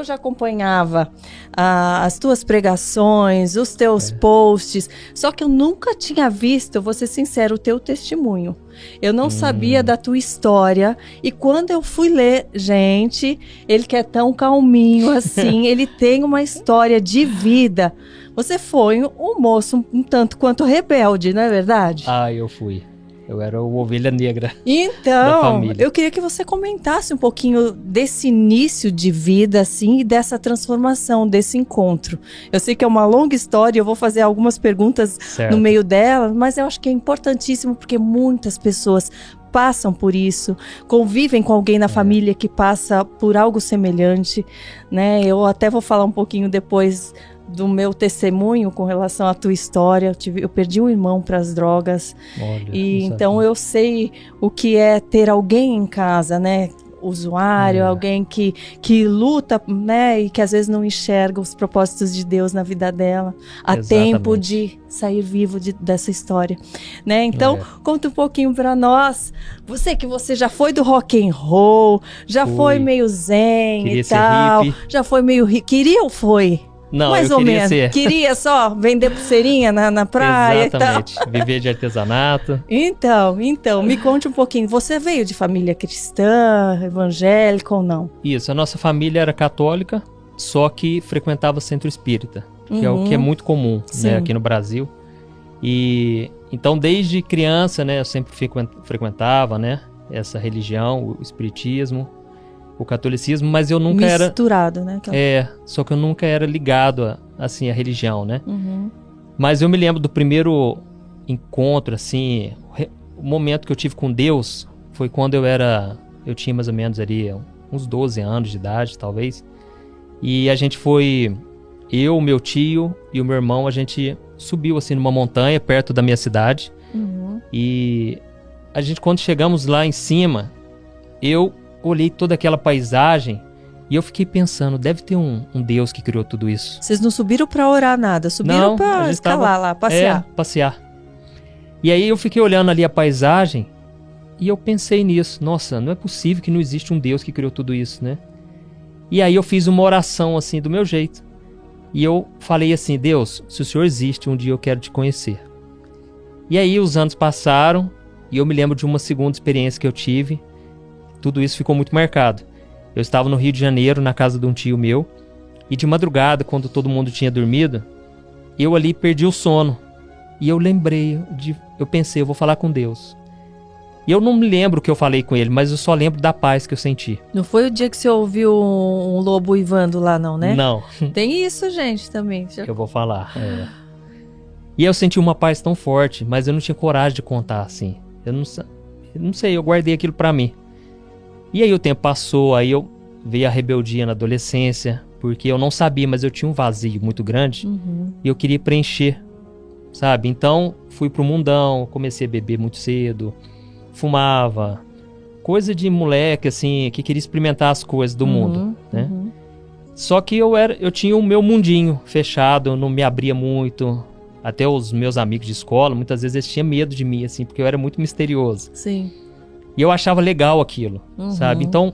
eu já acompanhava as tuas pregações, os teus posts, só que eu nunca tinha visto, vou ser sincero, o teu testemunho. Eu não sabia da tua história, e quando eu fui ler, gente, ele que é tão calminho assim, ele tem uma história de vida. Você foi um moço um tanto quanto rebelde, não é verdade? Eu fui. Eu era o ovelha negra da Então, família. eu queria que você comentasse um pouquinho desse início de vida, assim, e dessa transformação, desse encontro. Eu sei que é uma longa história, eu vou fazer algumas perguntas no meio dela, mas eu acho que é importantíssimo porque muitas pessoas passam por isso, convivem com alguém na família que passa por algo semelhante, né? Eu até vou falar um pouquinho depois do meu testemunho com relação à tua história. Eu perdi um irmão para as drogas. Olha, e então eu sei o que é ter alguém em casa, né? Usuário, alguém que luta, né? E que às vezes não enxerga os propósitos de Deus na vida dela. Há tempo de sair vivo dessa história, né? Então, conta um pouquinho para nós. Você já foi do rock and roll, já foi meio zen e tal, já foi meio queria ou foi? Não, mais eu ou queria menos. ser. Queria só vender pulseirinha na praia. Exatamente. E tal. Viver de artesanato. Então, me conte um pouquinho. Você veio de família cristã, evangélica ou não? Isso, a nossa família era católica, só que frequentava centro espírita, que é o que é muito comum, né, aqui no Brasil. E então, desde criança, né, eu sempre frequentava, né, essa religião, o espiritismo, o catolicismo, mas eu nunca era... Misturado, né? Só que eu nunca era ligado assim, à religião, né? Mas eu me lembro do primeiro encontro, assim, o momento que eu tive com Deus foi quando eu tinha mais ou menos ali uns 12 anos de idade, talvez. E a gente foi, eu, meu tio e o meu irmão, a gente subiu assim numa montanha perto da minha cidade. E a gente, quando chegamos lá em cima, eu olhei toda aquela paisagem e eu fiquei pensando, deve ter um Deus que criou tudo isso. Vocês não subiram pra orar nada, subiram pra escalar lá, passear. Passear. E aí eu fiquei olhando ali a paisagem e eu pensei nisso. Nossa, não é possível que não existe um Deus que criou tudo isso, né? E aí eu fiz uma oração assim, do meu jeito. E eu falei assim, Deus, se o Senhor existe, um dia eu quero te conhecer. E aí os anos passaram e eu me lembro de uma segunda experiência que eu tive. Tudo isso ficou muito marcado. Eu estava no Rio de Janeiro, na casa de um tio meu, e de madrugada, quando todo mundo tinha dormido, eu ali perdi o sono. E eu eu pensei, eu vou falar com Deus. E eu não me lembro o que eu falei com ele, mas eu só lembro da paz que eu senti. Não foi o dia que você ouviu um lobo uivando lá não, né? Não. Tem isso, gente, também. Eu vou falar. E eu senti uma paz tão forte, mas eu não tinha coragem de contar assim. Eu não sei, eu guardei aquilo pra mim. E aí o tempo passou, aí eu veio a rebeldia na adolescência, porque eu não sabia, mas eu tinha um vazio muito grande e eu queria preencher, sabe? Então fui pro mundão, comecei a beber muito cedo, fumava, coisa de moleque assim, que queria experimentar as coisas do mundo, né? Só que eu tinha o meu mundinho fechado, eu não me abria muito. Até os meus amigos de escola, muitas vezes eles tinham medo de mim, assim, porque eu era muito misterioso. Sim. E eu achava legal aquilo, sabe? Então,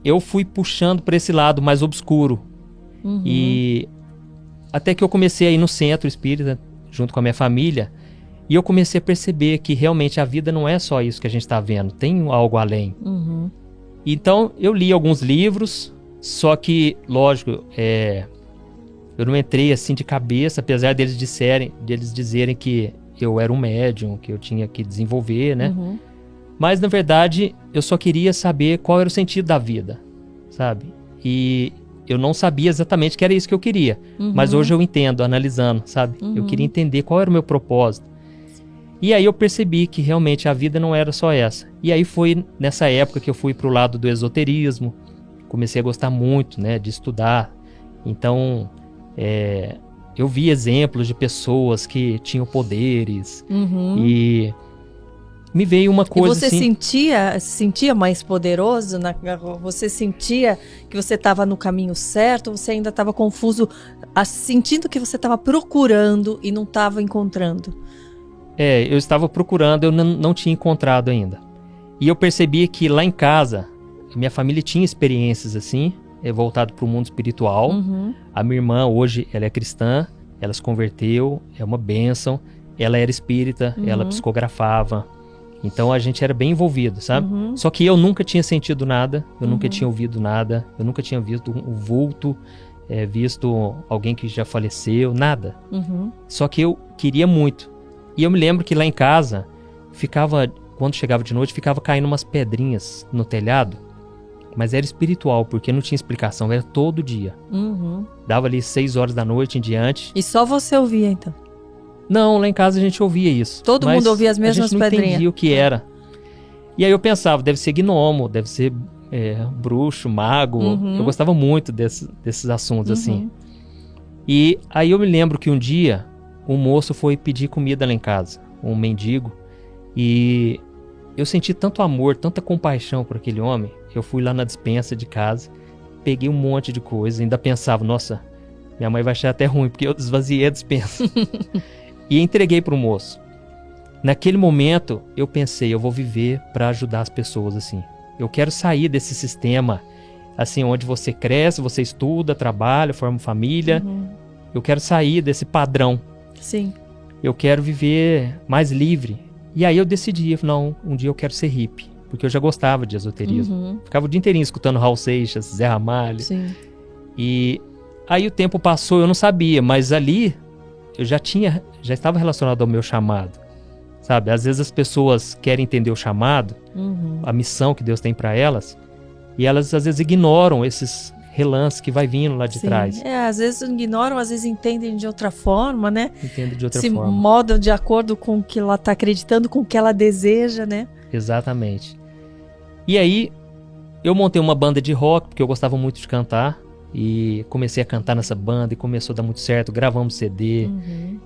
eu fui puxando para esse lado mais obscuro. E até que eu comecei a ir no centro espírita, junto com a minha família, e eu comecei a perceber que realmente a vida não é só isso que a gente está vendo, tem algo além. Então, eu li alguns livros, só que, lógico, eu não entrei assim de cabeça, apesar deles dizerem que eu era um médium, que eu tinha que desenvolver, né? Mas, na verdade, eu só queria saber qual era o sentido da vida, sabe? E eu não sabia exatamente que era isso que eu queria. Mas hoje eu entendo, analisando, sabe? Eu queria entender qual era o meu propósito. E aí eu percebi que realmente a vida não era só essa. E aí foi nessa época que eu fui pro lado do esoterismo. Comecei a gostar muito, né, de estudar. Então, eu vi exemplos de pessoas que tinham poderes. E me veio uma coisa assim... E você sentia mais poderoso? Você sentia que você estava no caminho certo? Ou você ainda estava confuso, sentindo que você estava procurando e não estava encontrando? Eu estava procurando, eu não tinha encontrado ainda. E eu percebi que lá em casa, minha família tinha experiências assim, voltado para o mundo espiritual. A minha irmã hoje, ela é cristã, ela se converteu, é uma bênção. Ela era espírita, ela psicografava. Então a gente era bem envolvido, sabe? Só que eu nunca tinha sentido nada, eu nunca tinha ouvido nada, eu nunca tinha visto um vulto, visto alguém que já faleceu, nada. Só que eu queria muito. E eu me lembro que lá em casa, quando chegava de noite, ficava caindo umas pedrinhas no telhado, mas era espiritual, porque não tinha explicação, era todo dia. Dava ali 6 horas da noite em diante. E só você ouvia, então? Não, lá em casa a gente ouvia isso. Todo mundo ouvia as mesmas pedrinhas? A gente não entendia o que era. E aí eu pensava, deve ser gnomo, deve ser bruxo, mago. Eu gostava muito desses assuntos, assim. E aí eu me lembro que um dia, um moço foi pedir comida lá em casa, um mendigo. E eu senti tanto amor, tanta compaixão por aquele homem. Eu fui lá na despensa de casa, peguei um monte de coisa, ainda pensava, nossa, minha mãe vai achar até ruim, porque eu esvaziei a despensa. E entreguei para o moço. Naquele momento, eu pensei, eu vou viver para ajudar as pessoas, assim. Eu quero sair desse sistema, assim, onde você cresce, você estuda, trabalha, forma família. Eu quero sair desse padrão. Sim. Eu quero viver mais livre. E aí eu decidi, não, um dia eu quero ser hippie, porque eu já gostava de esoterismo. Ficava o dia inteirinho escutando Raul Seixas, Zé Ramalho. Sim. E aí o tempo passou, eu não sabia, mas ali eu já estava relacionado ao meu chamado, sabe? Às vezes as pessoas querem entender o chamado, a missão que Deus tem para elas, e elas às vezes ignoram esses relances que vai vindo lá de trás. Às vezes ignoram, às vezes entendem de outra forma, né? Entendem de outra forma. Se modam de acordo com o que ela está acreditando, com o que ela deseja, né? Exatamente. E aí eu montei uma banda de rock, porque eu gostava muito de cantar. E comecei a cantar nessa banda e começou a dar muito certo, gravamos CD.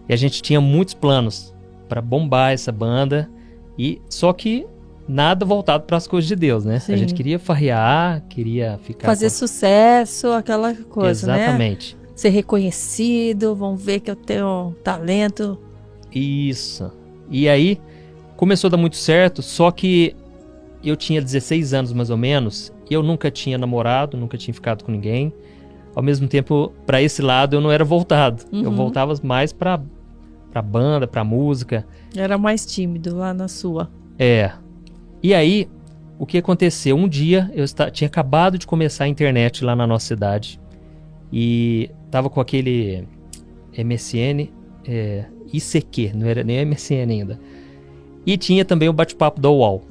E a gente tinha muitos planos para bombar essa banda, e só que nada voltado para as coisas de Deus, né? A gente queria farrear, queria ficar... Fazer sucesso, aquela coisa, Exatamente. Né? Ser reconhecido, vão ver que eu tenho talento. Isso. E aí começou a dar muito certo, só que eu tinha 16 anos mais ou menos, e eu nunca tinha namorado, nunca tinha ficado com ninguém. Ao mesmo tempo, para esse lado, eu não era voltado. Eu voltava mais pra banda, pra música. Era mais tímido lá na sua. E aí, o que aconteceu? Um dia, eu tinha acabado de começar a internet lá na nossa cidade. E tava com aquele MSN, ICQ, não era nem MSN ainda. E tinha também o bate-papo da UOL.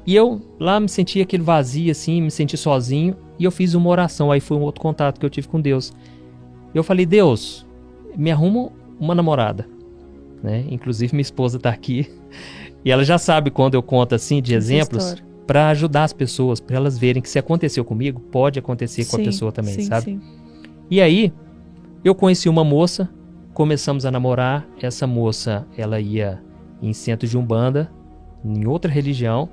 E eu lá me senti aquele vazio assim, me senti sozinho, e eu fiz uma oração, aí foi um outro contato que eu tive com Deus. Eu falei, Deus, me arruma uma namorada, né? Inclusive minha esposa tá aqui, e ela já sabe quando eu conto assim de exemplos, para ajudar as pessoas, para elas verem que se aconteceu comigo, pode acontecer com a pessoa também, sabe? Sim. E aí, eu conheci uma moça, começamos a namorar, essa moça, ela ia em centro de Umbanda, em outra religião.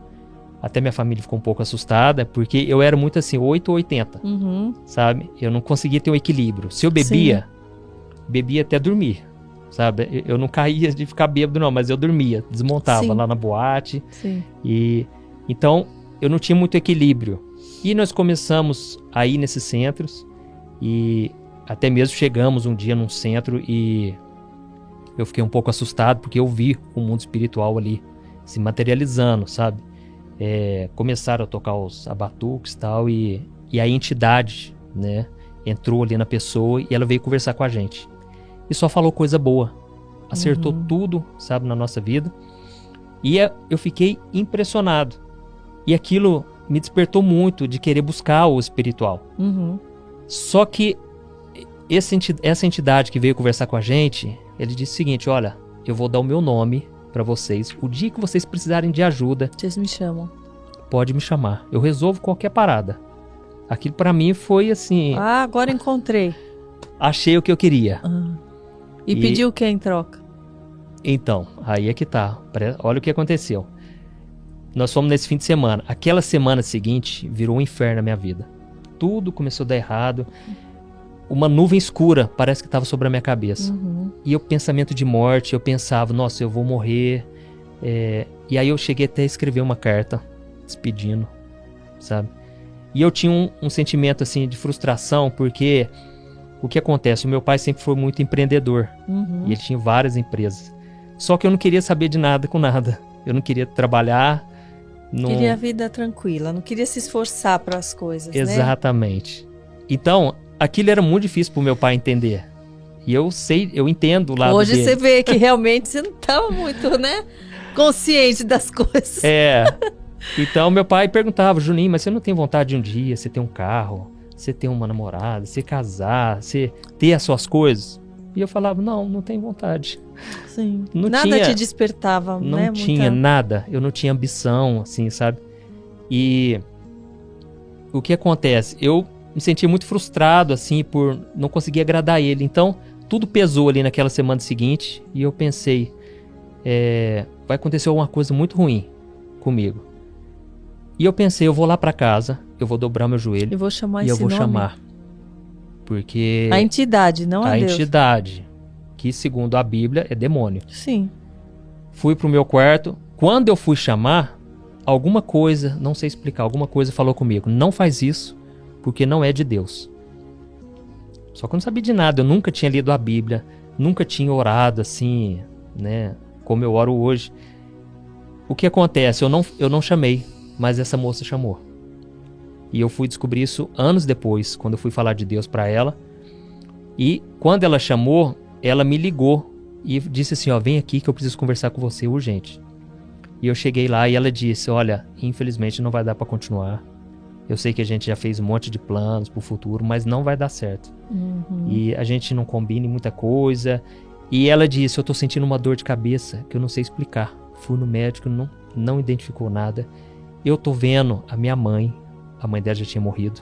Até minha família ficou um pouco assustada, porque eu era muito assim, 8 ou 80, sabe? Eu não conseguia ter um equilíbrio. Se eu bebia, bebia até dormir, sabe? Eu não caía de ficar bêbado não, mas eu dormia, desmontava lá na boate. E então, eu não tinha muito equilíbrio. E nós começamos a ir nesses centros, e até mesmo chegamos um dia num centro e eu fiquei um pouco assustado, porque eu vi o mundo espiritual ali se materializando, sabe? Começaram a tocar os abatuques e tal, e a entidade, né, entrou ali na pessoa e ela veio conversar com a gente. E só falou coisa boa, acertou tudo, sabe, na nossa vida. E eu fiquei impressionado. E aquilo me despertou muito de querer buscar o espiritual. Só que essa entidade que veio conversar com a gente, ele disse o seguinte, olha, eu vou dar o meu nome para vocês. O dia que vocês precisarem de ajuda, vocês me chamam. Pode me chamar. Eu resolvo qualquer parada. Aquilo para mim foi assim... agora encontrei. Achei o que eu queria. E pediu o que em troca? Então, aí é que tá. Olha o que aconteceu. Nós fomos nesse fim de semana. Aquela semana seguinte virou um inferno na minha vida. Tudo começou a dar errado. Uma nuvem escura parece que estava sobre a minha cabeça. E o pensamento de morte, eu pensava, nossa, eu vou morrer. E aí eu cheguei até a escrever uma carta, despedindo, sabe? E eu tinha um sentimento, assim, de frustração, porque o que acontece? O meu pai sempre foi muito empreendedor. E ele tinha várias empresas. Só que eu não queria saber de nada com nada. Eu não queria trabalhar. Queria a vida tranquila, não queria se esforçar para as coisas, Exatamente. Então, aquilo era muito difícil para o meu pai entender. E eu entendo o lado dele. Hoje você vê que realmente você não estava muito, né, consciente das coisas. Então, meu pai perguntava, Juninho, mas você não tem vontade de um dia você ter um carro, você ter uma namorada, você casar, você ter as suas coisas? E eu falava, não tenho vontade. Sim. Nada te despertava, né? Não tinha nada. Eu não tinha ambição, assim, sabe? E o que acontece? Eu me sentia muito frustrado, assim, por não conseguir agradar ele. Então, tudo pesou ali naquela semana seguinte. E eu pensei, vai acontecer alguma coisa muito ruim comigo. E eu pensei, eu vou lá pra casa, eu vou dobrar meu joelho. Eu vou chamar e esse eu vou nome. chamar. Porque... A entidade, não a Deus. A entidade, que segundo a Bíblia é demônio. Sim. Fui pro meu quarto. Quando eu fui chamar, alguma coisa, não sei explicar, alguma coisa falou comigo. Não faz isso, porque não é de Deus. Só que eu não sabia de nada. Eu nunca tinha lido a Bíblia. Nunca tinha orado assim, né? Como eu oro hoje. O que acontece? Eu não chamei, mas essa moça chamou. E eu fui descobrir isso anos depois, quando eu fui falar de Deus pra ela. E quando ela chamou, ela me ligou e disse assim, vem aqui que eu preciso conversar com você urgente. E eu cheguei lá e ela disse, olha, infelizmente não vai dar pra continuar. Eu sei que a gente já fez um monte de planos pro futuro, mas não vai dar certo. E a gente não combina em muita coisa. E ela disse, eu tô sentindo uma dor de cabeça que eu não sei explicar. Fui no médico, não identificou nada. Eu tô vendo a minha mãe. A mãe dela já tinha morrido.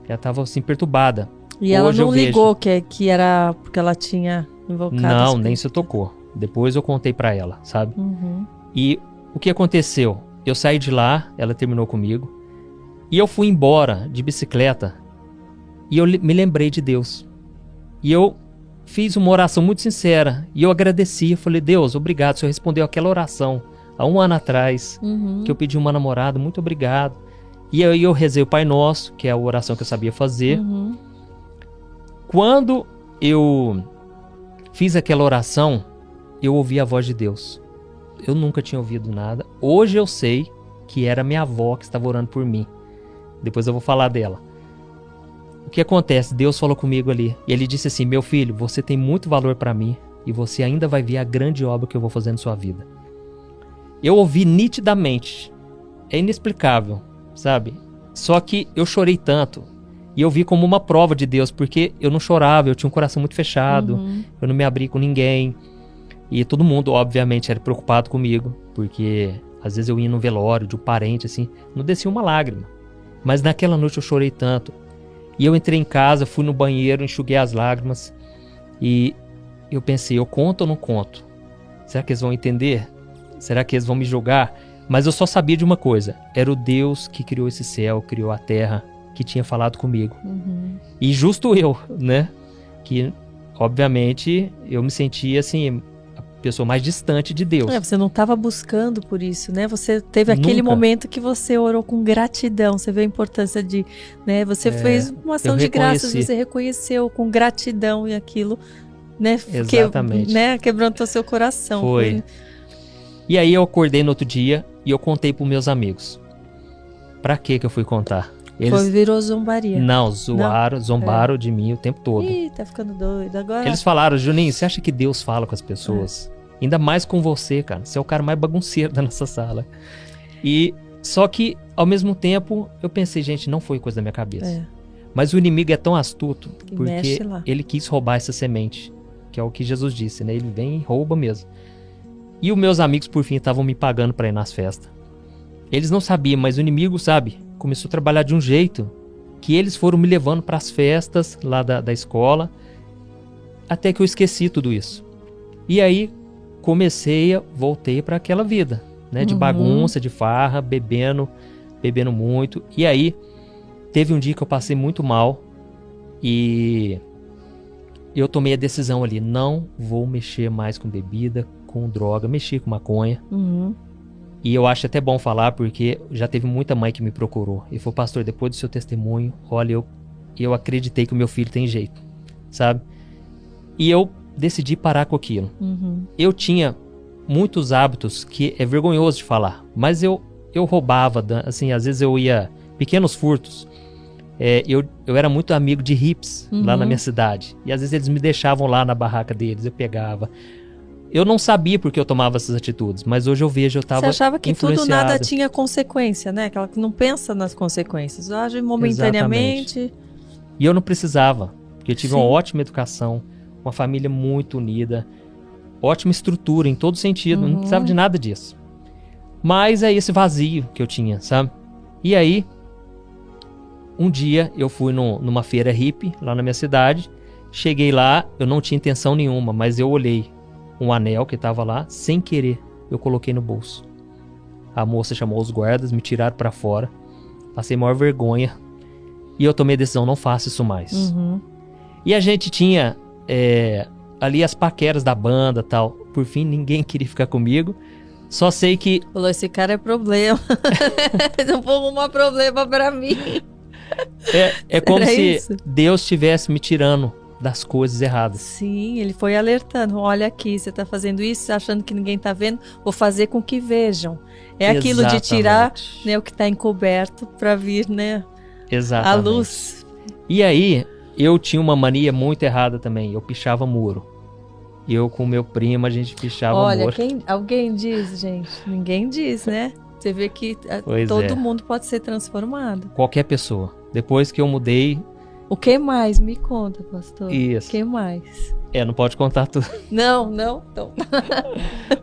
Ela tava assim, perturbada. E ela não ligou que era porque ela tinha invocado. Não, nem se tocou. Depois eu contei pra ela, sabe? E o que aconteceu? Eu saí de lá, ela terminou comigo. E eu fui embora de bicicleta. E eu me lembrei de Deus. E eu fiz uma oração muito sincera. E eu agradeci. Eu falei, Deus, obrigado. O Senhor respondeu aquela oração há 1 ano atrás. Que eu pedi uma namorada. Muito obrigado. E aí eu rezei o Pai Nosso, que é a oração que eu sabia fazer. Quando eu fiz aquela oração, eu ouvi a voz de Deus. Eu nunca tinha ouvido nada. Hoje eu sei que era minha avó que estava orando por mim. Depois eu vou falar dela. O que acontece? Deus falou comigo ali. E ele disse assim, meu filho, você tem muito valor para mim. E você ainda vai ver a grande obra que eu vou fazer na sua vida. Eu ouvi nitidamente. É inexplicável. Sabe? Só que eu chorei tanto e eu vi como uma prova de Deus, porque eu não chorava, eu tinha um coração muito fechado, eu não me abri com ninguém e todo mundo obviamente era preocupado comigo, porque às vezes eu ia no velório de um parente assim, não descia uma lágrima, mas naquela noite eu chorei tanto e eu entrei em casa, fui no banheiro, enxuguei as lágrimas e eu pensei, eu conto ou não conto? Será que eles vão entender? Será que eles vão me julgar? Mas eu só sabia de uma coisa, era o Deus que criou esse céu, criou a terra, que tinha falado comigo. E justo eu, né? Que, obviamente, eu me sentia, assim, a pessoa mais distante de Deus. Você não estava buscando por isso, né? Você teve aquele momento que você orou com gratidão, você vê a importância de, né? Você fez uma ação de graças, você reconheceu com gratidão e aquilo, né? Exatamente. Quebrantou seu coração. Foi. E aí eu acordei no outro dia e eu contei pros meus amigos. Pra que eu fui contar? Virou zombaria. Não, zombaram de mim o tempo todo. Ih, tá ficando doido agora. Eles falaram, Juninho, você acha que Deus fala com as pessoas? Ainda mais com você, cara. Você é o cara mais bagunceiro da nossa sala. E só que, ao mesmo tempo, eu pensei, gente, não foi coisa da minha cabeça. Mas o inimigo é tão astuto, porque ele quis roubar essa semente, que é o que Jesus disse, né? Ele vem e rouba mesmo. E os meus amigos, por fim, estavam me pagando pra ir nas festas. Eles não sabiam, mas o inimigo, sabe, começou a trabalhar de um jeito que eles foram me levando pras festas lá da escola, até que eu esqueci tudo isso. E aí, voltei pra aquela vida, né, de bagunça, de farra, bebendo muito. E aí, teve um dia que eu passei muito mal e eu tomei a decisão ali, não vou mexer mais com bebida, com droga, mexi com maconha. E eu acho até bom falar, porque já teve muita mãe que me procurou. E falou, pastor, depois do seu testemunho, olha, eu acreditei que o meu filho tem jeito, sabe? E eu decidi parar com aquilo. Eu tinha muitos hábitos que é vergonhoso de falar, mas eu roubava, assim, às vezes eu ia, pequenos furtos. Eu era muito amigo de hippies lá na minha cidade. E às vezes eles me deixavam lá na barraca deles, eu pegava. Eu não sabia porque eu tomava essas atitudes, mas hoje eu vejo, eu estava Você achava que tudo influenciado. nada tinha consequência, né? Aquela que não pensa nas consequências, age momentaneamente. Exatamente. E eu não precisava, porque eu tive Sim. uma ótima educação, uma família muito unida, ótima estrutura em todo sentido, não precisava de nada disso. Mas é esse vazio que eu tinha, sabe? E aí, um dia eu fui numa feira hippie lá na minha cidade, cheguei lá, eu não tinha intenção nenhuma, mas eu olhei um anel que estava lá, sem querer, eu coloquei no bolso. A moça chamou os guardas, me tiraram para fora, passei maior vergonha, e eu tomei a decisão, não faço isso mais. E a gente tinha ali as paqueras da banda e tal, por fim ninguém queria ficar comigo, só sei que... Falou, esse cara é problema, não vou arrumar problema pra mim. É como Era se isso? Deus estivesse me tirando das coisas erradas. Sim, ele foi alertando, olha aqui, você tá fazendo isso, achando que ninguém tá vendo, vou fazer com que vejam. É aquilo de tirar, né, o que tá encoberto pra vir, né, Exatamente. a luz. E aí, eu tinha uma mania muito errada também, eu pichava muro. Eu com meu primo, a gente pichava Olha, muro. alguém diz, gente, ninguém diz, né? Você vê que todo mundo pode ser transformado. Qualquer pessoa. Depois que eu mudei... O que mais? Me conta, pastor. Isso. O que mais? Não pode contar tudo. Não.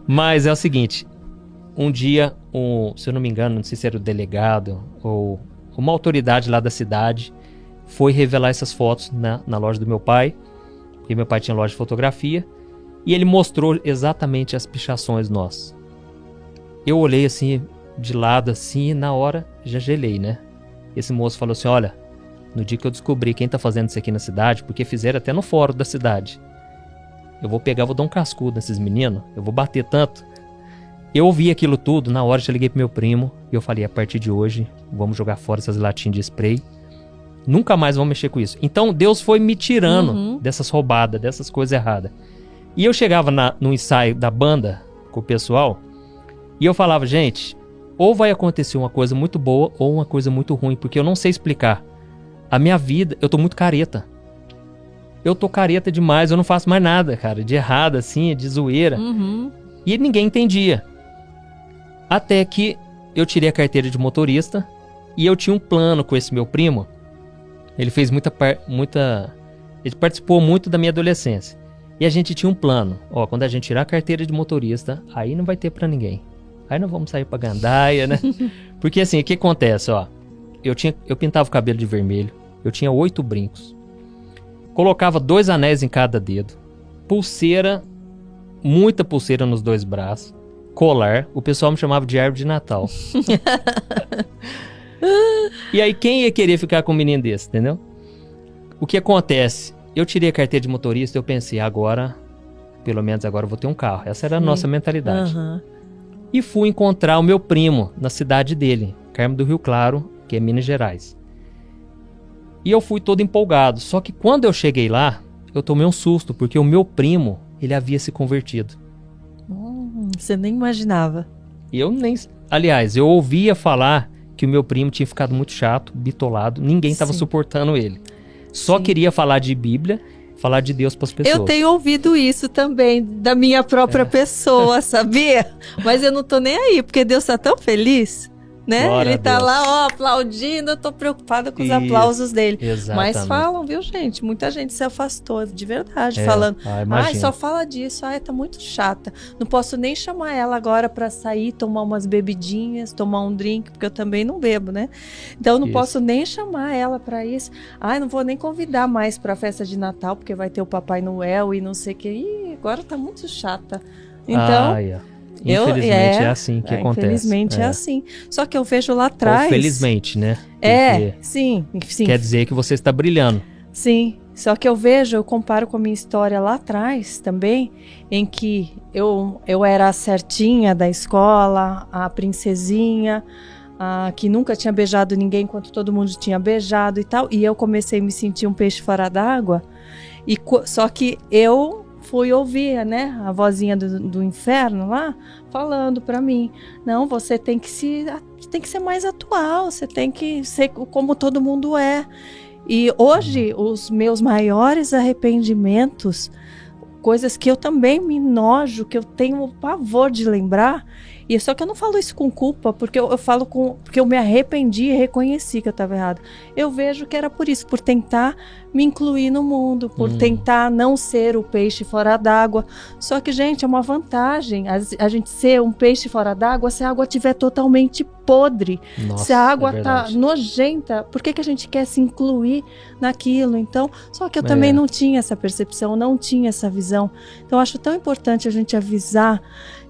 Mas é o seguinte, um dia, se eu não me engano, não sei se era o delegado ou uma autoridade lá da cidade, foi revelar essas fotos na loja do meu pai, porque meu pai tinha loja de fotografia, e ele mostrou exatamente as pichações nossas. Eu olhei assim, de lado assim, e na hora já gelei, né? Esse moço falou assim, olha, no dia que eu descobri quem tá fazendo isso aqui na cidade, porque fizeram até no fórum da cidade, eu vou dar um cascudo nesses meninos, eu vou bater tanto. Eu ouvi aquilo tudo, na hora já liguei pro meu primo, e eu falei, a partir de hoje, vamos jogar fora essas latinhas de spray, nunca mais vamos mexer com isso. Então Deus foi me tirando dessas roubadas, dessas coisas erradas. E eu chegava no ensaio da banda com o pessoal, e eu falava, gente, ou vai acontecer uma coisa muito boa ou uma coisa muito ruim, porque eu não sei explicar. A minha vida, eu tô muito careta. Eu tô careta demais, eu não faço mais nada, cara, de errado, assim, de zoeira. E ninguém entendia. Até que eu tirei a carteira de motorista e eu tinha um plano com esse meu primo. Ele fez ele participou muito da minha adolescência. E a gente tinha um plano. Ó, quando a gente tirar a carteira de motorista, aí não vai ter pra ninguém. Aí não vamos sair pra gandaia, né? Porque assim, o que acontece, ó? Eu pintava o cabelo de vermelho. Eu tinha 8 brincos. Colocava 2 anéis em cada dedo. Pulseira, muita pulseira nos 2 braços. Colar. O pessoal me chamava de árvore de Natal. E aí, quem ia querer ficar com um menino desse, entendeu? O que acontece? Eu tirei a carteira de motorista e eu pensei, pelo menos agora eu vou ter um carro. Essa era a nossa mentalidade. E fui encontrar o meu primo na cidade dele, Carmo do Rio Claro, que é Minas Gerais. E eu fui todo empolgado. Só que quando eu cheguei lá, eu tomei um susto, porque o meu primo, ele havia se convertido. Você nem imaginava. Aliás, eu ouvia falar que o meu primo tinha ficado muito chato, bitolado, ninguém estava suportando ele. Só queria falar de Bíblia, falar de Deus para as pessoas. Eu tenho ouvido isso também, da minha própria pessoa, sabia? Mas eu não tô nem aí, porque Deus tá tão feliz, né? Glória Ele tá a Deus. lá, ó, aplaudindo, eu tô preocupada com os aplausos dele. Exatamente. Mas falam, viu, gente? Muita gente se afastou, de verdade, falando, só fala disso, tá muito chata. Não posso nem chamar ela agora pra sair, tomar umas bebidinhas, tomar um drink, porque eu também não bebo, né? Então eu não posso nem chamar ela pra isso. Não vou nem convidar mais pra festa de Natal, porque vai ter o Papai Noel e não sei o que. Ih, agora tá muito chata. Então... Infelizmente é assim que acontece. Infelizmente é assim. Só que eu vejo lá atrás... Ou felizmente, né? Porque sim. Quer dizer que você está brilhando. Sim. Só que eu comparo com a minha história lá atrás também, em que eu era a certinha da escola, a princesinha, que nunca tinha beijado ninguém enquanto todo mundo tinha beijado e tal, e eu comecei a me sentir um peixe fora d'água, só que eu fui ouvir, né, a vozinha do inferno lá, falando pra mim, não, você tem que ser mais atual, você tem que ser como todo mundo é. E hoje, os meus maiores arrependimentos, coisas que eu também me enojo, que eu tenho pavor de lembrar, e só que eu não falo isso com culpa, porque eu falo porque eu me arrependi e reconheci que eu estava errado. Eu vejo que era por isso, por tentar me incluir no mundo, por tentar não ser o peixe fora d'água. Só que, gente, é uma vantagem a gente ser um peixe fora d'água se a água estiver totalmente podre. Nossa, se a água tá nojenta, por que a gente quer se incluir naquilo? Então, só que eu também não tinha essa percepção, não tinha essa visão. Então, eu acho tão importante a gente avisar,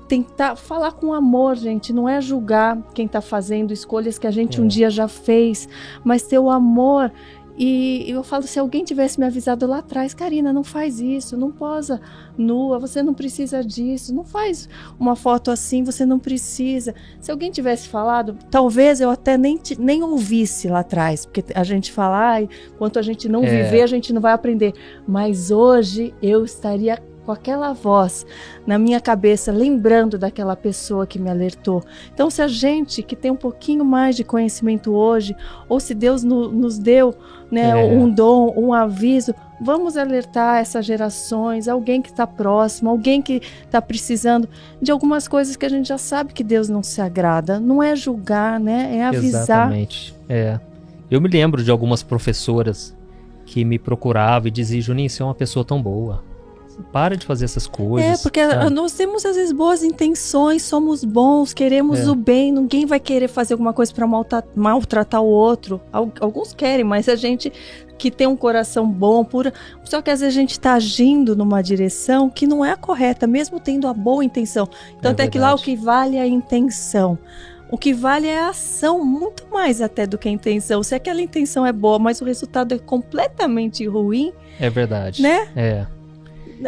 tentar falar com amor, gente, não é julgar quem está fazendo escolhas que a gente um dia já fez, mas ter o amor. E eu falo, se alguém tivesse me avisado lá atrás, Karina, não faz isso, não posa nua, você não precisa disso, não faz uma foto assim, você não precisa. Se alguém tivesse falado, talvez eu até nem ouvisse lá atrás, porque a gente fala, enquanto a gente não viver, a gente não vai aprender. Mas hoje eu estaria com aquela voz na minha cabeça, lembrando daquela pessoa que me alertou. Então, se a gente que tem um pouquinho mais de conhecimento hoje, ou se Deus nos deu, né, um dom, um aviso, vamos alertar essas gerações, alguém que está próximo, alguém que está precisando de algumas coisas que a gente já sabe que Deus não se agrada. Não é julgar, né? É avisar. Exatamente. Eu me lembro de algumas professoras que me procuravam e diziam, Juninho, você é uma pessoa tão boa. Para de fazer essas coisas. Porque nós temos às vezes boas intenções, somos bons, queremos o bem, ninguém vai querer fazer alguma coisa para maltratar o outro. Alguns querem, mas a gente que tem um coração bom, puro, só que às vezes a gente está agindo numa direção que não é a correta, mesmo tendo a boa intenção. Então até que lá o que vale é a intenção. O que vale é a ação, muito mais até do que a intenção. Se aquela intenção é boa, mas o resultado é completamente ruim. É verdade. Né?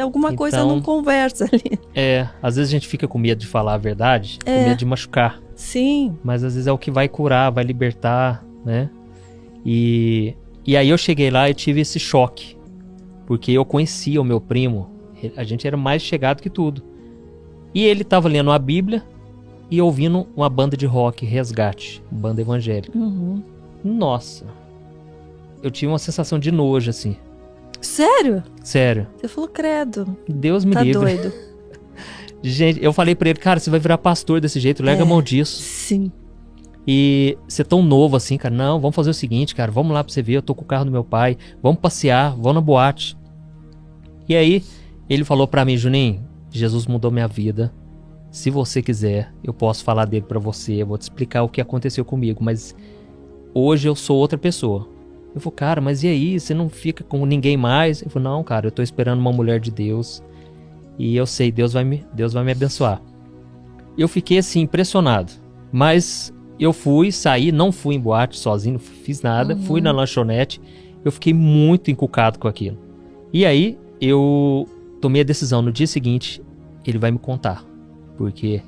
Alguma coisa não conversa ali. Às vezes a gente fica com medo de falar a verdade, com medo de machucar. Sim. Mas às vezes é o que vai curar, vai libertar, né? E aí eu cheguei lá e tive esse choque, porque eu conhecia o meu primo, a gente era mais chegado que tudo. E ele estava lendo a Bíblia e ouvindo uma banda de rock, Resgate, banda evangélica. Nossa, eu tive uma sensação de nojo, assim. Sério? Sério. Você falou, credo. Deus me livre. Tá doido. Gente, eu falei pra ele, cara, você vai virar pastor desse jeito, larga a mão disso. Sim. E você é tão novo assim, cara, não, vamos fazer o seguinte, cara, vamos lá pra você ver, eu tô com o carro do meu pai, vamos passear, vamos na boate. E aí, ele falou pra mim, Juninho, Jesus mudou minha vida, se você quiser, eu posso falar dele pra você, eu vou te explicar o que aconteceu comigo, mas hoje eu sou outra pessoa. Eu falei, cara, mas e aí? Você não fica com ninguém mais? Eu falei, não, cara, eu tô esperando uma mulher de Deus. E eu sei, Deus vai me abençoar. Eu fiquei assim, impressionado. Mas eu saí, não fui em boate sozinho, não fiz nada. Fui na lanchonete. Eu fiquei muito encucado com aquilo. E aí, eu tomei a decisão. No dia seguinte, ele vai me contar. Porque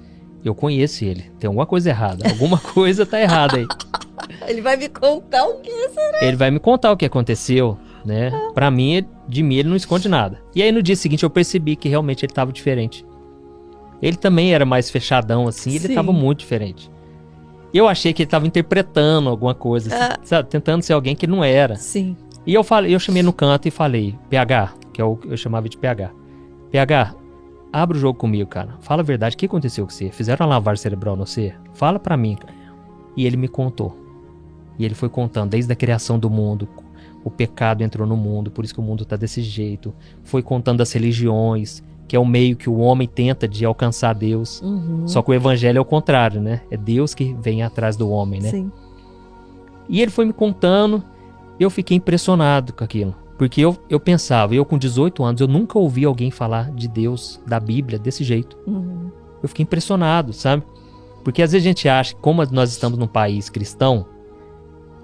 eu conheço ele. Tem alguma coisa errada. Alguma coisa tá errada aí. Ele vai me contar o que, será? Ele vai me contar o que aconteceu, né? Pra mim, de mim, ele não esconde nada. E aí, no dia seguinte, eu percebi que realmente ele tava diferente. Ele também era mais fechadão, assim, ele tava muito diferente. Eu achei que ele tava interpretando alguma coisa, assim, sabe? Tentando ser alguém que não era. Sim. E eu chamei no canto e falei, PH, que eu chamava de PH. PH, abre o jogo comigo, cara. Fala a verdade, o que aconteceu com você? Fizeram uma lavagem cerebral no você? Fala pra mim, cara. E ele me contou. E ele foi contando, desde a criação do mundo, o pecado entrou no mundo, por isso que o mundo tá desse jeito. Foi contando as religiões, que é o meio que o homem tenta de alcançar Deus. Só que o evangelho é o contrário, né? É Deus que vem atrás do homem, né? Sim. E ele foi me contando, eu fiquei impressionado com aquilo. Porque eu pensava, eu com 18 anos, eu nunca ouvi alguém falar de Deus, da Bíblia, desse jeito. Eu fiquei impressionado, sabe? Porque às vezes a gente acha que como nós estamos num país cristão,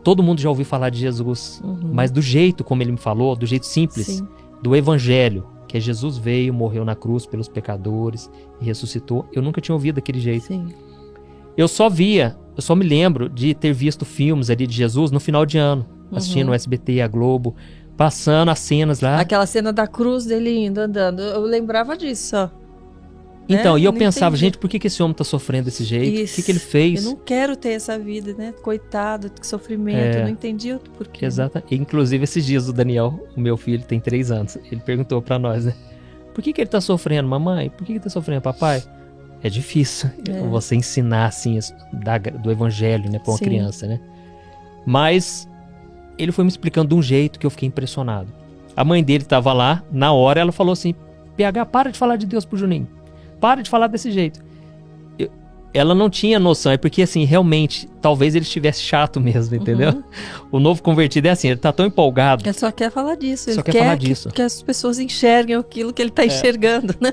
todo mundo já ouviu falar de Jesus, mas do jeito como ele me falou, do jeito simples, do evangelho, que é Jesus veio, morreu na cruz pelos pecadores e ressuscitou, eu nunca tinha ouvido daquele jeito. Sim. Eu só me lembro de ter visto filmes ali de Jesus no final de ano, assistindo o SBT, a Globo, passando as cenas lá. Aquela cena da cruz dele indo, andando, eu lembrava disso, ó. Então, e eu pensava, gente, por que esse homem tá sofrendo desse jeito? O que ele fez? Eu não quero ter essa vida, né? Coitado, que sofrimento, eu não entendi o porquê. Exato. Inclusive, esses dias o Daniel, o meu filho, tem 3 anos, ele perguntou pra nós, né? Por que ele tá sofrendo, mamãe? Por que ele tá sofrendo, papai? É difícil você ensinar, assim, do evangelho, né, pra uma criança, né? Mas ele foi me explicando de um jeito que eu fiquei impressionado. A mãe dele tava lá, na hora ela falou assim, PH, para de falar de Deus pro Juninho. Para de falar desse jeito. Ela não tinha noção, é porque assim, realmente, talvez ele estivesse chato mesmo, entendeu? O novo convertido é assim, ele tá tão empolgado. Ele só quer falar disso. Ele quer falar disso. Que as pessoas enxerguem aquilo que ele tá enxergando, né?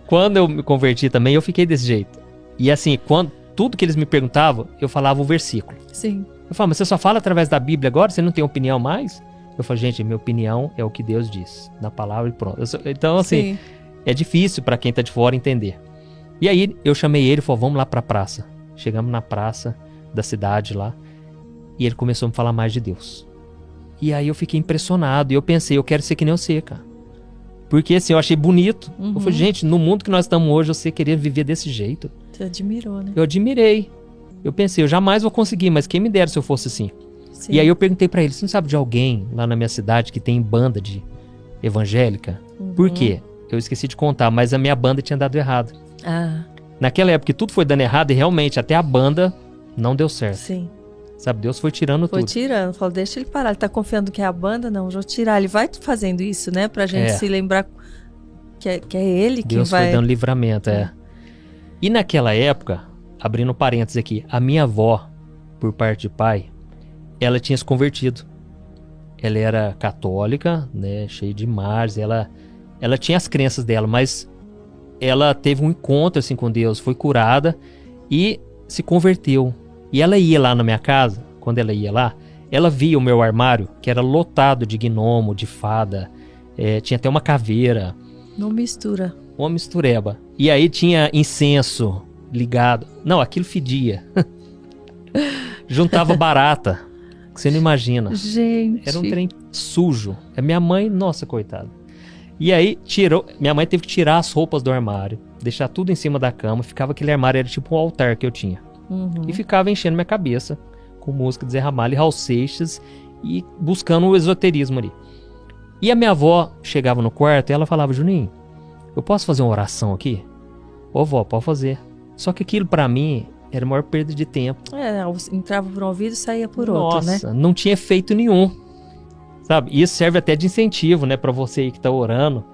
Quando eu me converti também, eu fiquei desse jeito. E assim, tudo que eles me perguntavam, eu falava o versículo. Sim. Eu falava, mas você só fala através da Bíblia agora? Você não tem opinião mais? Eu falo, gente, minha opinião é o que Deus diz, na palavra e pronto. Então assim... Sim. É difícil pra quem tá de fora entender. E aí eu chamei ele e falei, vamos lá pra praça. Chegamos na praça da cidade lá. E ele começou a me falar mais de Deus. E aí eu fiquei impressionado. E eu pensei, eu quero ser que nem você, cara. Porque assim, eu achei bonito. Eu falei, gente, no mundo que nós estamos hoje, você queria viver desse jeito. Você admirou, né? Eu admirei. Eu pensei, eu jamais vou conseguir, mas quem me dera se eu fosse assim. Sim. E aí eu perguntei pra ele, você não sabe de alguém lá na minha cidade que tem banda de evangélica? Por quê? Eu esqueci de contar, mas a minha banda tinha dado errado. Naquela época tudo foi dando errado e realmente até a banda não deu certo. Sim. Sabe, Deus foi tirando tudo. Foi tirando, falou, deixa ele parar. Ele tá confiando que é a banda? Não, vou tirar. Ele vai fazendo isso, né? Pra gente se lembrar que é ele que vai... Deus foi dando livramento, E naquela época, abrindo parênteses aqui, a minha avó, por parte de pai, ela tinha se convertido. Ela era católica, né? Cheia de mares, ela tinha as crenças dela, mas ela teve um encontro assim com Deus, foi curada e se converteu. E ela ia lá na minha casa, quando ela ia lá, ela via o meu armário, que era lotado de gnomo, de fada, tinha até uma caveira. Não mistura. Uma mistureba. E aí tinha incenso ligado. Não, aquilo fedia. Juntava barata, que você não imagina. Gente. Era um trem sujo. A minha mãe, nossa, coitada. E aí, minha mãe teve que tirar as roupas do armário, deixar tudo em cima da cama, ficava aquele armário, era tipo um altar que eu tinha. E ficava enchendo minha cabeça com música de Zé Ramalho e Raul Seixas e buscando o esoterismo ali. E a minha avó chegava no quarto e ela falava, Juninho, eu posso fazer uma oração aqui? Ô vó, pode fazer. Só que aquilo pra mim era a maior perda de tempo. Entrava por um ouvido e saía por outro, né? Nossa, não tinha efeito nenhum. Sabe? Isso serve até de incentivo, né, para você aí que tá orando,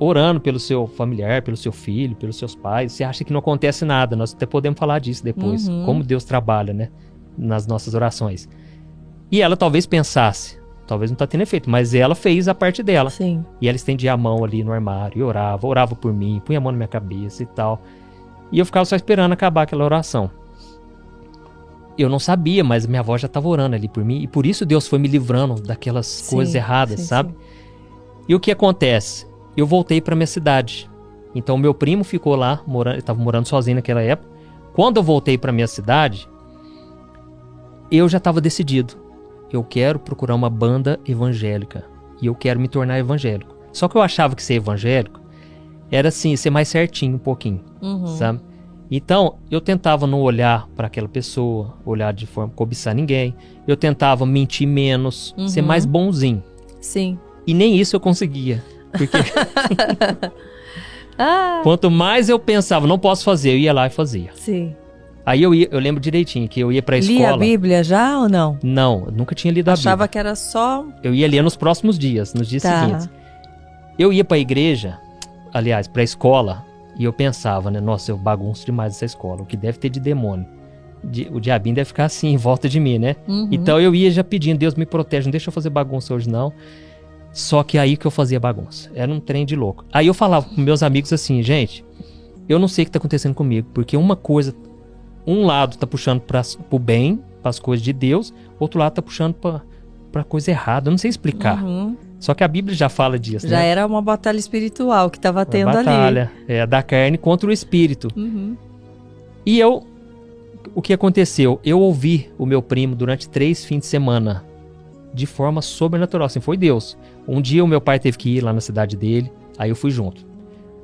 orando pelo seu familiar, pelo seu filho, pelos seus pais. Você acha que não acontece nada, nós até podemos falar disso depois, como Deus trabalha, né, nas nossas orações. E ela talvez pensasse, talvez não tá tendo efeito, mas ela fez a parte dela. Sim. E ela estendia a mão ali no armário e orava por mim, punha a mão na minha cabeça e tal. E eu ficava só esperando acabar aquela oração. Eu não sabia, mas minha avó já estava orando ali por mim. E por isso Deus foi me livrando daquelas coisas erradas, sabe? E o que acontece? Eu voltei para minha cidade. Então meu primo ficou lá, ele estava morando sozinho naquela época. Quando eu voltei para minha cidade, eu já estava decidido. Eu quero procurar uma banda evangélica. E eu quero me tornar evangélico. Só que eu achava que ser evangélico era assim, ser mais certinho um pouquinho, sabe? Então, eu tentava não olhar para aquela pessoa, olhar de forma cobiçar ninguém. Eu tentava mentir menos, ser mais bonzinho. Sim. E nem isso eu conseguia. Porque quanto mais eu pensava, não posso fazer, eu ia lá e fazia. Sim. Aí eu lembro direitinho que eu ia pra escola. Lia a Bíblia já ou não? Não, eu nunca tinha lido a Bíblia. Achava que era só... Eu ia ler nos próximos dias, nos dias seguintes. Eu ia pra igreja, aliás, pra escola... E eu pensava, né? Nossa, eu bagunço demais essa escola. O que deve ter de demônio? O diabinho deve ficar assim, em volta de mim, né? Então eu ia já pedindo, Deus me protege, não deixa eu fazer bagunça hoje não. Só que aí que eu fazia bagunça. Era um trem de louco. Aí eu falava com meus amigos assim, gente, eu não sei o que tá acontecendo comigo. Porque uma coisa, um lado tá puxando pro bem as coisas de Deus, outro lado tá puxando pra coisa errada. Eu não sei explicar. Só que a Bíblia já fala disso, já né? era uma batalha espiritual que tava tendo ali. Batalha, da carne contra o espírito. E o que aconteceu? Eu ouvi o meu primo durante 3 fins de semana, de forma sobrenatural, assim, foi Deus. Um dia o meu pai teve que ir lá na cidade dele, aí eu fui junto.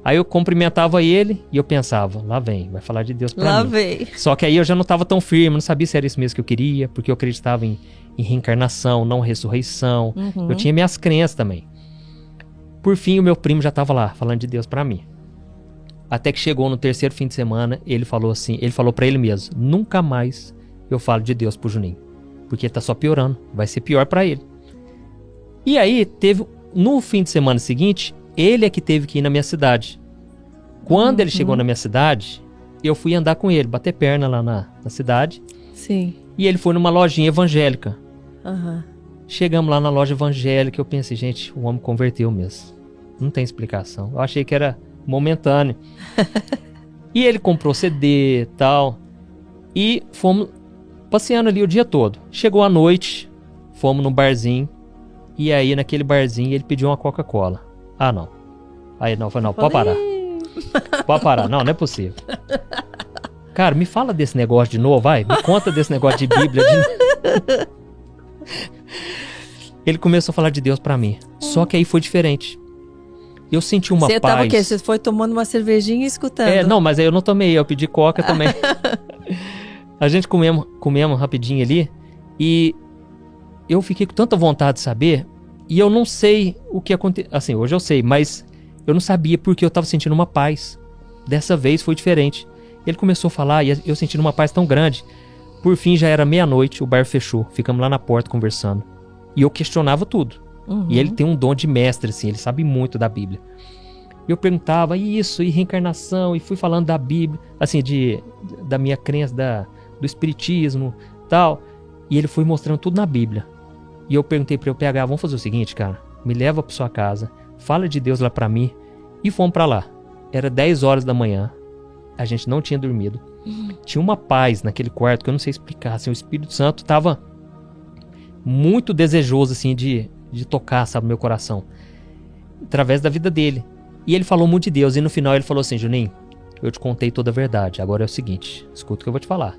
Aí eu cumprimentava ele e eu pensava, lá vem, vai falar de Deus pra mim. Lá vem. Só que aí eu já não estava tão firme, não sabia se era isso mesmo que eu queria, porque eu acreditava em reencarnação, não ressurreição. Eu tinha minhas crenças também. Por fim, o meu primo já estava lá, falando de Deus pra mim. Até que chegou no 3º fim de semana, ele falou assim, ele falou pra ele mesmo, nunca mais eu falo de Deus pro Juninho, porque ele tá só piorando, vai ser pior pra ele. E aí, no fim de semana seguinte, ele é que teve que ir na minha cidade. Quando ele chegou na minha cidade, eu fui andar com ele, bater perna lá na cidade. Sim. E ele foi numa lojinha evangélica. Chegamos lá na loja evangélica, eu pensei, gente, o homem converteu mesmo. Não tem explicação. Eu achei que era momentâneo. E ele comprou CD e tal. E fomos passeando ali o dia todo. Chegou a noite, fomos num barzinho. E aí, naquele barzinho, ele pediu uma Coca-Cola. Ah, não. Aí não, falei, não, pode parar. Pode parar, não é possível. Cara, me fala desse negócio de novo, vai. Me conta desse negócio de Bíblia. Ele começou a falar de Deus pra mim. Só que aí foi diferente. Eu senti uma paz. Você tava o quê? Você foi tomando uma cervejinha e escutando? Não, mas aí eu não tomei, eu pedi Coca também. A gente comemos rapidinho ali. E eu fiquei com tanta vontade de saber. E eu não sei o que aconteceu. Assim, hoje eu sei, mas eu não sabia porque eu tava sentindo uma paz. Dessa vez foi diferente. Ele começou a falar e eu sentindo uma paz tão grande. Por fim, já era meia-noite, o bar fechou. Ficamos lá na porta conversando. E eu questionava tudo. E ele tem um dom de mestre, assim, ele sabe muito da Bíblia. E eu perguntava, e reencarnação, e fui falando da Bíblia, assim, da minha crença, do espiritismo, tal. E ele foi mostrando tudo na Bíblia. E eu perguntei pra ele, PH, vamos fazer o seguinte, cara, me leva pra sua casa, fala de Deus lá pra mim, e fomos pra lá. Era 10 horas da manhã, a gente não tinha dormido. Tinha uma paz naquele quarto que eu não sei explicar, assim, o Espírito Santo tava muito desejoso, assim, de tocar, sabe, meu coração, através da vida dele. E ele falou muito de Deus, e no final ele falou assim, Juninho, eu te contei toda a verdade, agora é o seguinte, escuta o que eu vou te falar.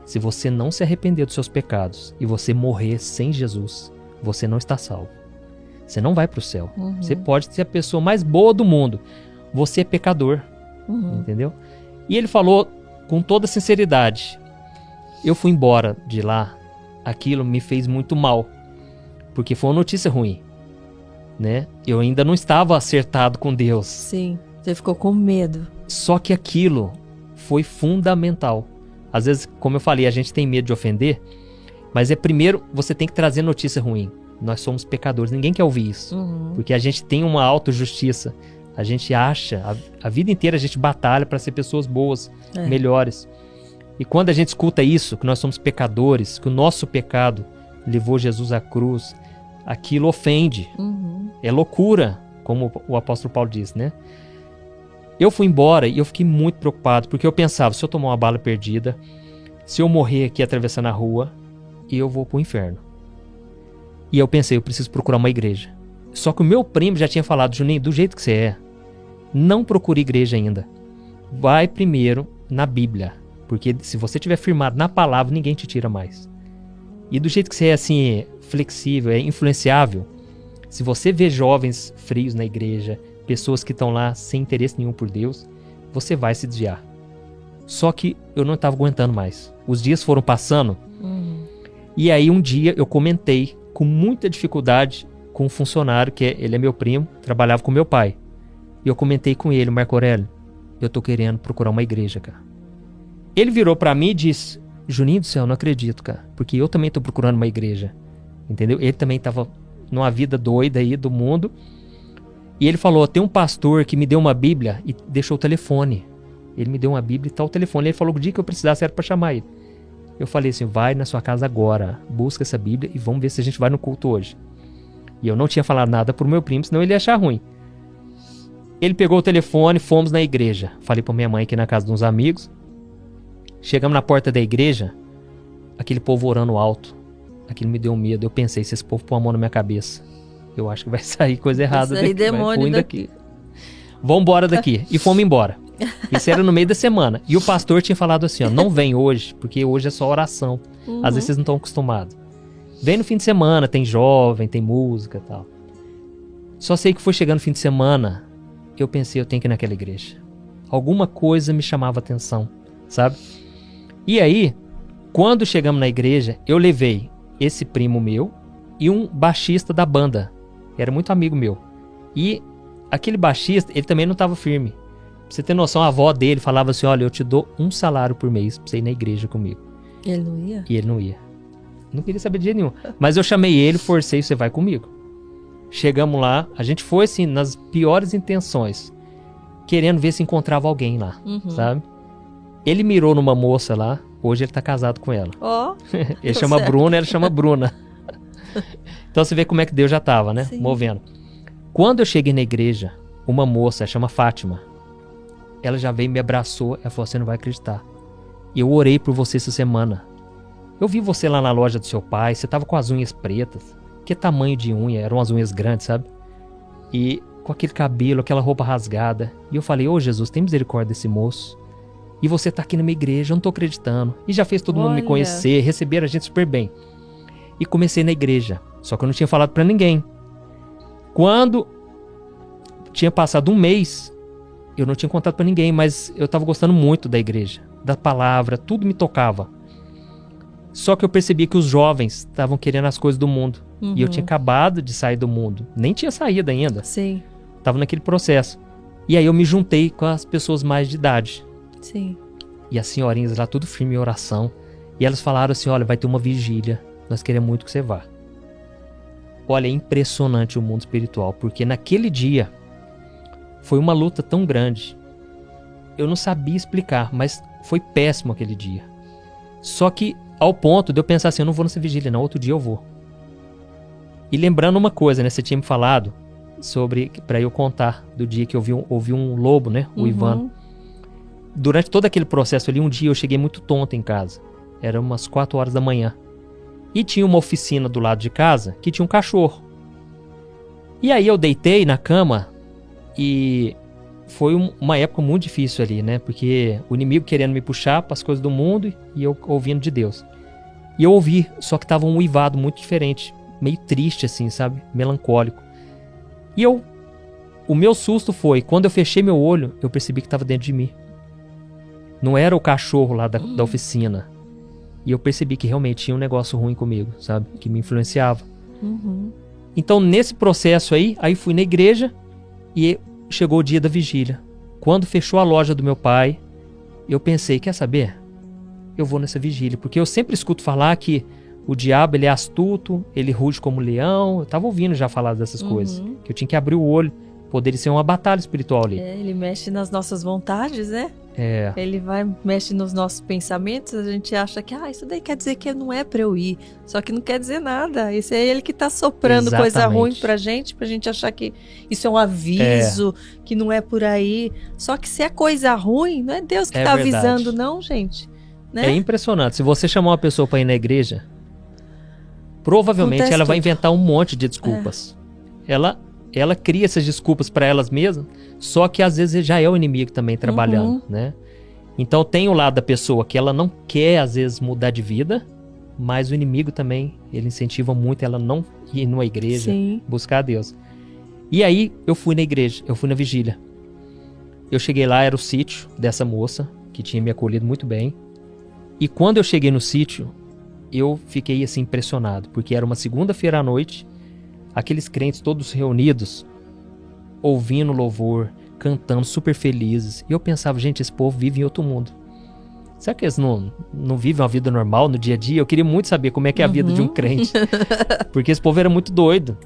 Se você não se arrepender dos seus pecados e você morrer sem Jesus, você não está salvo. Você não vai para o céu. Você pode ser a pessoa mais boa do mundo. Você é pecador. Entendeu? E ele falou com toda sinceridade. Eu fui embora de lá. Aquilo me fez muito mal. Porque foi uma notícia ruim. Né? Eu ainda não estava acertado com Deus. Sim, você ficou com medo. Só que aquilo foi fundamental. Às vezes, como eu falei, a gente tem medo de ofender, mas primeiro você tem que trazer notícia ruim. Nós somos pecadores, ninguém quer ouvir isso. Porque a gente tem uma autojustiça. A gente acha, a vida inteira a gente batalha para ser pessoas boas, melhores. E quando a gente escuta isso, que nós somos pecadores, que o nosso pecado levou Jesus à cruz, aquilo ofende. É loucura, como o apóstolo Paulo diz, né? Eu fui embora e eu fiquei muito preocupado, porque eu pensava, se eu tomar uma bala perdida, se eu morrer aqui atravessando a rua, eu vou pro inferno. E eu pensei, eu preciso procurar uma igreja. Só que o meu primo já tinha falado, Juninho, do jeito que você é, não procure igreja ainda. Vai primeiro na Bíblia, porque se você estiver firmado na palavra, ninguém te tira mais. E do jeito que você é assim, flexível, é influenciável, se você vê jovens frios na igreja, pessoas que estão lá sem interesse nenhum por Deus, você vai se desviar. Só que eu não estava aguentando mais. Os dias foram passando. E aí um dia eu comentei com muita dificuldade com um funcionário, ele é meu primo, trabalhava com meu pai. E eu comentei com ele, Marco Aurélio, eu tô querendo procurar uma igreja, cara. Ele virou pra mim e disse, Juninho do céu, não acredito, cara, porque eu também tô procurando uma igreja. Entendeu? Ele também tava numa vida doida aí do mundo. E ele falou, tem um pastor que me deu uma Bíblia e deixou o telefone. Ele me deu uma Bíblia e tá o telefone. Ele falou que o dia que eu precisasse era pra chamar ele. Eu falei assim, vai na sua casa agora, busca essa Bíblia e vamos ver se a gente vai no culto hoje. E eu não tinha falado nada pro meu primo, senão ele ia achar ruim. Ele pegou o telefone, fomos na igreja. Falei pra minha mãe que ia na casa de uns amigos. Chegamos na porta da igreja, aquele povo orando alto. Aquilo me deu medo. Eu pensei, se esse povo pôr a mão na minha cabeça, eu acho que vai sair coisa errada daqui. Demônio daqui. Vamos embora daqui. E fomos embora. Isso era no meio da semana. E o pastor tinha falado assim, ó, não vem hoje, porque hoje é só oração. Às vezes vocês não estão acostumados. Vem no fim de semana, tem jovem, tem música e tal. Só sei que foi chegando no fim de semana, eu pensei, eu tenho que ir naquela igreja. Alguma coisa me chamava atenção, sabe? E aí, quando chegamos na igreja, eu levei esse primo meu e um baixista da banda. Era muito amigo meu. E aquele baixista, ele também não estava firme. Pra você ter noção, a avó dele falava assim, olha, eu te dou um salário por mês pra você ir na igreja comigo. Ele não ia? E ele não ia. Não queria saber de jeito nenhum. Mas eu chamei ele, forcei, você vai comigo. Chegamos lá, a gente foi assim, nas piores intenções, querendo ver se encontrava alguém lá, sabe? Ele mirou numa moça lá, hoje ele tá casado com ela. Ó. Ele chama Bruna, ela chama Bruna. Então você vê como é que Deus já tava, né? Sim. Movendo. Quando eu cheguei na igreja, uma moça, chama Fátima, ela já veio e me abraçou, ela falou, você não vai acreditar. Eu orei por você essa semana. Eu vi você lá na loja do seu pai, você tava com as unhas pretas. Que tamanho de unha, eram as unhas grandes, sabe? E com aquele cabelo, aquela roupa rasgada. E eu falei, ô Jesus, tem misericórdia desse moço. E você tá aqui na minha igreja, eu não tô acreditando. E já fez todo mundo me conhecer, receberam a gente super bem. E comecei na igreja, só que eu não tinha falado pra ninguém. Quando tinha passado um mês, eu não tinha contado pra ninguém, mas eu tava gostando muito da igreja, da palavra, tudo me tocava. Só que eu percebi que os jovens estavam querendo as coisas do mundo. E eu tinha acabado de sair do mundo. Nem tinha saído ainda. Sim. Tava naquele processo. E aí eu me juntei com as pessoas mais de idade. Sim. E as senhorinhas lá, tudo firme em oração. E elas falaram assim, olha, vai ter uma vigília. Nós queremos muito que você vá. Olha, é impressionante o mundo espiritual. Porque naquele dia, foi uma luta tão grande. Eu não sabia explicar, mas foi péssimo aquele dia. Só que ao ponto de eu pensar assim, eu não vou nessa vigília não, outro dia eu vou. E lembrando uma coisa, né, você tinha me falado sobre, pra eu contar, do dia que eu ouvi um lobo, né, o Ivan. Durante todo aquele processo ali, um dia eu cheguei muito tonto em casa. Era umas 4 horas da manhã. E tinha uma oficina do lado de casa que tinha um cachorro. E aí eu deitei na cama e foi uma época muito difícil ali, né? Porque o inimigo querendo me puxar para as coisas do mundo e eu ouvindo de Deus. E eu ouvi, só que tava um uivado muito diferente, meio triste assim, sabe? Melancólico. E o meu susto foi, quando eu fechei meu olho, eu percebi que tava dentro de mim. Não era o cachorro lá da oficina. E eu percebi que realmente tinha um negócio ruim comigo, sabe? Que me influenciava. Então nesse processo aí fui na igreja e chegou o dia da vigília. Quando fechou a loja do meu pai, eu pensei, quer saber? Eu vou nessa vigília, porque eu sempre escuto falar que o diabo ele é astuto, ele ruge como leão. Eu tava ouvindo já falar dessas coisas, que eu tinha que abrir o olho, poderia ser uma batalha espiritual ali. Ele mexe nas nossas vontades, né? Ele mexe nos nossos pensamentos, a gente acha que isso daí quer dizer que não é pra eu ir. Só que não quer dizer nada. Esse é ele que tá soprando coisa ruim pra gente achar que isso é um aviso, que não é por aí. Só que se é coisa ruim, não é Deus que tá avisando, não, gente. Né? É impressionante. Se você chamar uma pessoa pra ir na igreja, provavelmente ela vai inventar um monte de desculpas. Ela cria essas desculpas para elas mesmas, só que às vezes já é o inimigo também trabalhando, né? Então tem o lado da pessoa que ela não quer às vezes mudar de vida, mas o inimigo também, ele incentiva muito ela não ir numa igreja, buscar a Deus. E aí eu fui na igreja, eu fui na vigília. Eu cheguei lá, era o sítio dessa moça, que tinha me acolhido muito bem. E quando eu cheguei no sítio, eu fiquei assim impressionado, porque era uma segunda-feira à noite, aqueles crentes todos reunidos, ouvindo louvor, cantando, super felizes. E eu pensava, gente, esse povo vive em outro mundo. Será que eles não vivem uma vida normal no dia a dia? Eu queria muito saber como é que é a vida de um crente. Porque esse povo era muito doido.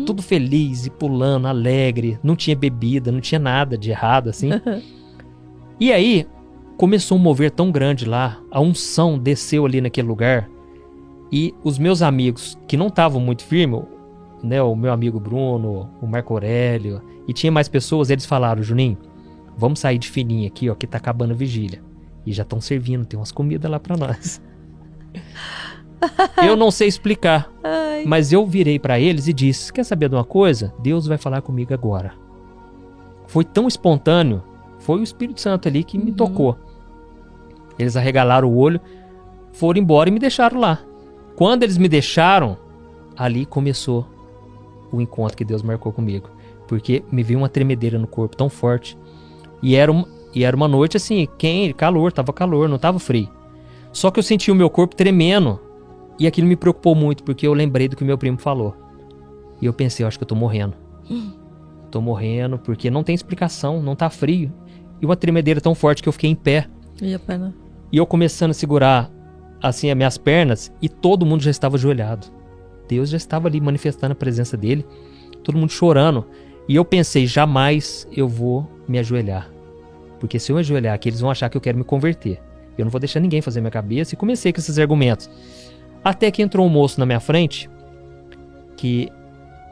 Tudo feliz e pulando, alegre. Não tinha bebida, não tinha nada de errado, assim. E aí, começou um mover tão grande lá. A unção desceu ali naquele lugar. E os meus amigos, que não estavam muito firmes, né, o meu amigo Bruno, o Marco Aurélio, e tinha mais pessoas, eles falaram, Juninho, vamos sair de fininho aqui, ó, que tá acabando a vigília. E já estão servindo, tem umas comidas lá pra nós. Eu não sei explicar. Mas eu virei para eles e disse, quer saber de uma coisa? Deus vai falar comigo agora. Foi tão espontâneo. Foi o Espírito Santo ali que me tocou. Eles arregalaram o olho, foram embora e me deixaram lá. Quando eles me deixaram, ali começou o encontro que Deus marcou comigo. Porque me veio uma tremedeira no corpo tão forte. E era uma noite assim, calor, tava calor, não tava frio. Só que eu senti o meu corpo tremendo. E aquilo me preocupou muito, porque eu lembrei do que o meu primo falou. E eu pensei, eu acho que eu tô morrendo. Tô morrendo, porque não tem explicação, não tá frio. E uma tremedeira tão forte que eu fiquei em pé. E a perna? E eu começando a segurar, assim, as minhas pernas, e todo mundo já estava ajoelhado. Deus já estava ali manifestando a presença dele, todo mundo chorando. E eu pensei, jamais eu vou me ajoelhar. Porque se eu me ajoelhar aqui, eles vão achar que eu quero me converter. Eu não vou deixar ninguém fazer minha cabeça. E comecei com esses argumentos. Até que entrou um moço na minha frente, que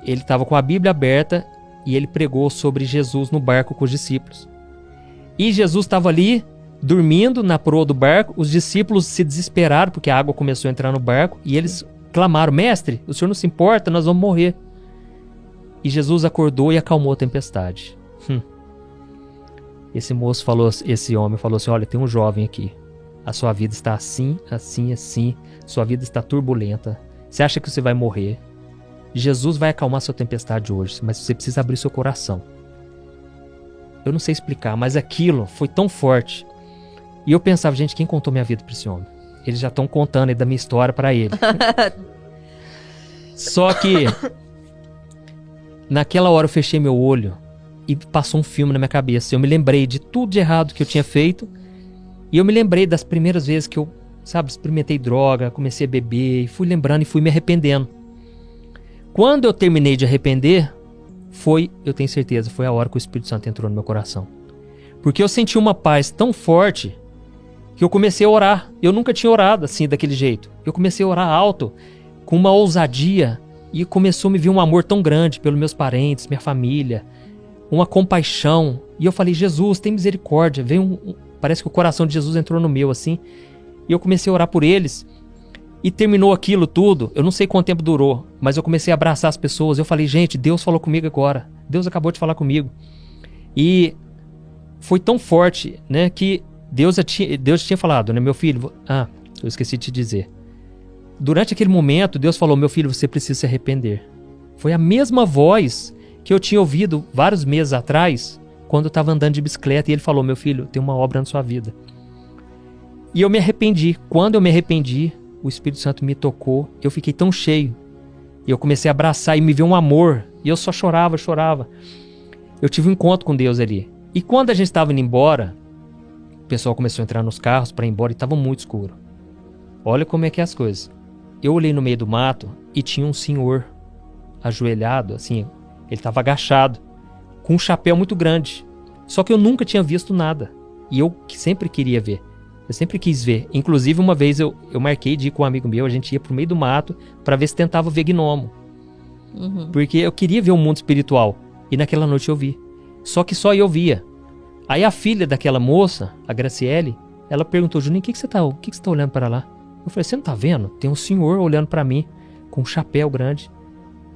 ele estava com a Bíblia aberta e ele pregou sobre Jesus no barco com os discípulos. E Jesus estava ali, dormindo na proa do barco. Os discípulos se desesperaram porque a água começou a entrar no barco e eles clamaram, mestre, o senhor não se importa, nós vamos morrer. E Jesus acordou e acalmou a tempestade. Esse homem falou assim, olha, tem um jovem aqui. A sua vida está assim, assim, assim. Sua vida está turbulenta. Você acha que você vai morrer? Jesus vai acalmar sua tempestade hoje, mas você precisa abrir seu coração. Eu não sei explicar, mas aquilo foi tão forte. E eu pensava, gente, quem contou minha vida para esse homem? Eles já estão contando aí da minha história para ele. Só que naquela hora eu fechei meu olho e passou um filme na minha cabeça. Eu me lembrei de tudo de errado que eu tinha feito. E eu me lembrei das primeiras vezes que eu, experimentei droga, comecei a beber, e fui lembrando e fui me arrependendo. Quando eu terminei de arrepender, eu tenho certeza, foi a hora que o Espírito Santo entrou no meu coração. Porque eu senti uma paz tão forte que eu comecei a orar. Eu nunca tinha orado assim, daquele jeito. Eu comecei a orar alto, com uma ousadia, e começou a me vir um amor tão grande pelos meus parentes, minha família, uma compaixão. E eu falei, Jesus, tem misericórdia. Parece que o coração de Jesus entrou no meu, assim. E eu comecei a orar por eles. E terminou aquilo tudo. Eu não sei quanto tempo durou, mas eu comecei a abraçar as pessoas. Eu falei, gente, Deus falou comigo agora. Deus acabou de falar comigo. E foi tão forte, né, que Deus tinha falado, né, meu filho... eu esqueci de te dizer. Durante aquele momento, Deus falou, meu filho, você precisa se arrepender. Foi a mesma voz que eu tinha ouvido vários meses atrás, quando eu estava andando de bicicleta, e ele falou, meu filho, tem uma obra na sua vida. E eu me arrependi. Quando eu me arrependi, o Espírito Santo me tocou, eu fiquei tão cheio. E eu comecei a abraçar e me veio um amor. E eu só chorava. Eu tive um encontro com Deus ali. E quando a gente estava indo embora, o pessoal começou a entrar nos carros para ir embora e estava muito escuro. Olha como é que é as coisas. Eu olhei no meio do mato e tinha um senhor ajoelhado, assim, ele estava agachado, com um chapéu muito grande. Só que eu nunca tinha visto nada. E eu sempre queria ver. Eu sempre quis ver. Inclusive, uma vez eu marquei de ir com um amigo meu, a gente ia pro meio do mato para ver se tentava ver gnomo. Porque eu queria ver o mundo espiritual. E naquela noite eu vi. Só que só eu via. Aí a filha daquela moça, a Graciele, ela perguntou, Juninho, o que você tá olhando para lá? Eu falei, você não tá vendo? Tem um senhor olhando para mim, com um chapéu grande.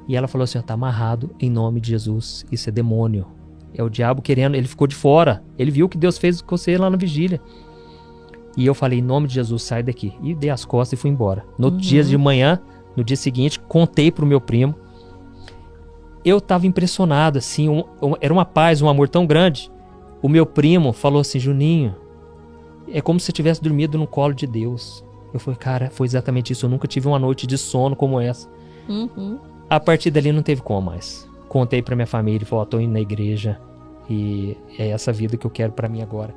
E ela falou assim, tá amarrado em nome de Jesus. Isso é demônio. É o diabo querendo, ele ficou de fora. Ele viu o que Deus fez com você lá na vigília. E eu falei, em nome de Jesus, sai daqui. E dei as costas e fui embora. No dia de manhã, no dia seguinte, contei pro meu primo. Eu tava impressionado, assim, era uma paz, um amor tão grande. O meu primo falou assim, Juninho, é como se você tivesse dormido no colo de Deus. Eu falei, cara, foi exatamente isso. Eu nunca tive uma noite de sono como essa. A partir dali não teve como mais. Contei pra minha família, falei, tô indo na igreja e é essa vida que eu quero pra mim agora.